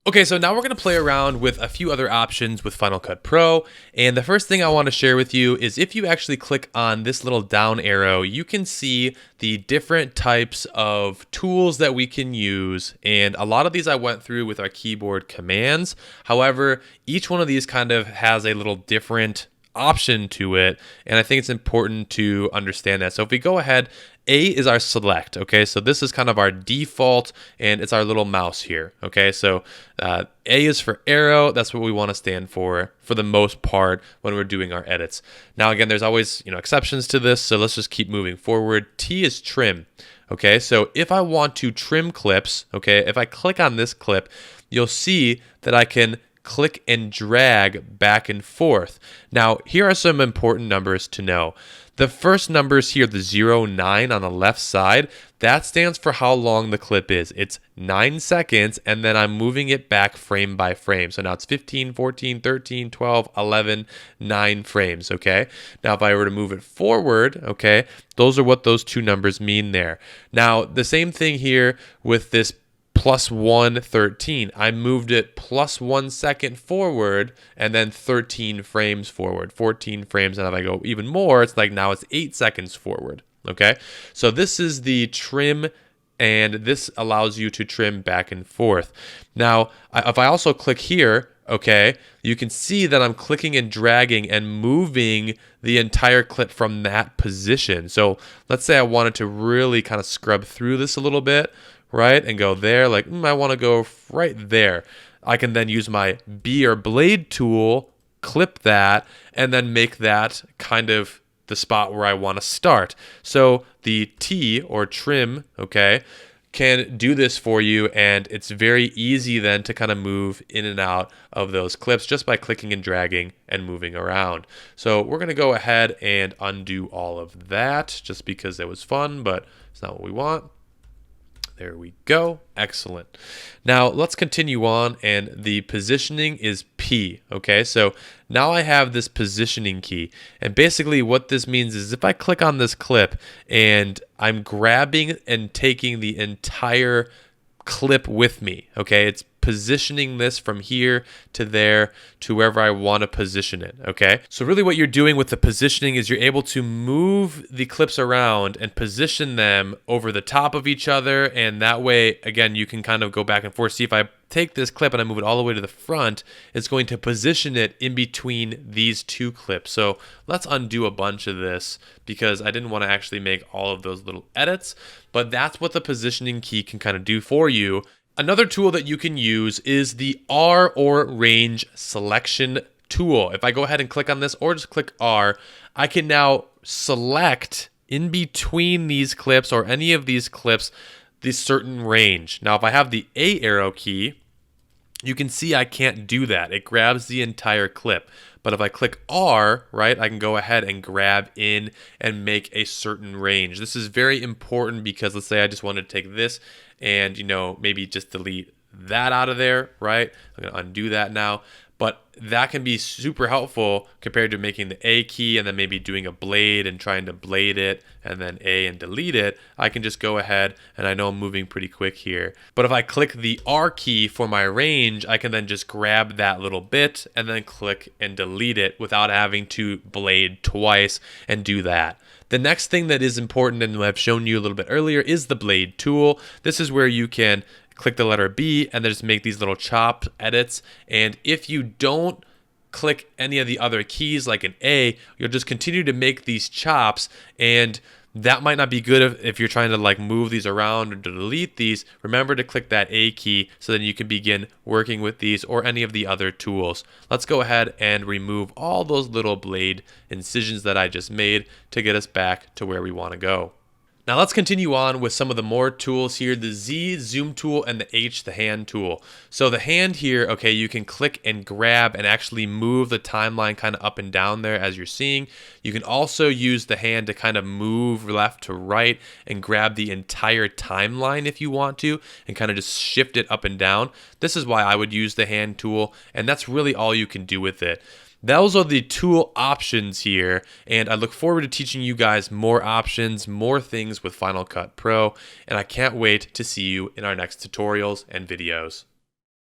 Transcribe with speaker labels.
Speaker 1: Okay, so now we're going to play around with a few other options with Final Cut Pro. And the first thing I want to share with you is if you actually click on this little down arrow, you can see the different types of tools that we can use. And a lot of these I went through with our keyboard commands. However, each one of these kind of has a little different option to it, and I think it's important to understand that. So if we go ahead, A is our select, okay? So this is kind of our default, and it's our little mouse here, okay? So A is for arrow. That's what we want to stand for the most part when we're doing our edits. Now, again, there's always, exceptions to this, so let's just keep moving forward. T is trim, okay? So if I want to trim clips, okay, if I click on this clip, you'll see that I can click and drag back and forth. Now, here are some important numbers to know. The first numbers here, the 0, 9 on the left side, that stands for how long the clip is. It's 9 seconds, and then I'm moving it back frame by frame. So now it's 15, 14, 13, 12, 11, 9 frames, okay? Now, if I were to move it forward, okay, those are what those two numbers mean there. Now, the same thing here with this +1, 13. I moved it +1 second forward and then 13 frames forward, 14 frames. And if I go even more, it's like now it's 8 seconds forward. Okay. So this is the trim, and this allows you to trim back and forth. Now, if I also click here, okay, you can see that I'm clicking and dragging and moving the entire clip from that position. So let's say I wanted to really kind of scrub through this a little bit, right, and go there, like, I want to go right there. I can then use my B or blade tool, clip that, and then make that kind of the spot where I want to start. So the T or trim, okay, can do this for you, and it's very easy then to kind of move in and out of those clips just by clicking and dragging and moving around. So we're going to go ahead and undo all of that just because it was fun, but it's not what we want. There we go. Excellent. Now let's continue on, and the positioning is P. Okay, so now I have this positioning key, and basically what this means is if I click on this clip and I'm grabbing and taking the entire clip with me, okay, it's positioning this from here to there to wherever I want to position it, okay? So really what you're doing with the positioning is you're able to move the clips around and position them over the top of each other, and that way, again, you can kind of go back and forth. See, if I take this clip and I move it all the way to the front, it's going to position it in between these two clips. So let's undo a bunch of this because I didn't want to actually make all of those little edits, but that's what the positioning key can kind of do for you. Another tool that you can use is the R or range selection tool. If I go ahead and click on this or just click R, I can now select in between these clips or any of these clips this certain range. Now, if I have the A arrow key, you can see I can't do that. It grabs the entire clip. But if I click R, right, I can go ahead and grab in and make a certain range. This is very important because let's say I just wanted to take this and, maybe just delete that out of there, right? I'm going to undo that now. But that can be super helpful compared to making the A key and then maybe doing a blade and trying to blade it and then A and delete it. I can just go ahead, and I know I'm moving pretty quick here. But if I click the R key for my range, I can then just grab that little bit and then click and delete it without having to blade twice and do that. The next thing that is important, and I've shown you a little bit earlier, is the blade tool. This is where you can click the letter B and then just make these little chop edits. And if you don't click any of the other keys like an A, you'll just continue to make these chops, and that might not be good if you're trying to like move these around or to delete these. Remember to click that A key so then you can begin working with these or any of the other tools. Let's go ahead and remove all those little blade incisions that I just made to get us back to where we want to go. Now let's continue on with some of the more tools here, the Z zoom tool and the H, the hand tool. So the hand here, okay, you can click and grab and actually move the timeline kind of up and down there as you're seeing. You can also use the hand to kind of move left to right and grab the entire timeline if you want to and kind of just shift it up and down. This is why I would use the hand tool, and that's really all you can do with it. Those are the tool options here, and I look forward to teaching you guys more options, more things with Final Cut Pro, and I can't wait to see you in our next tutorials and videos.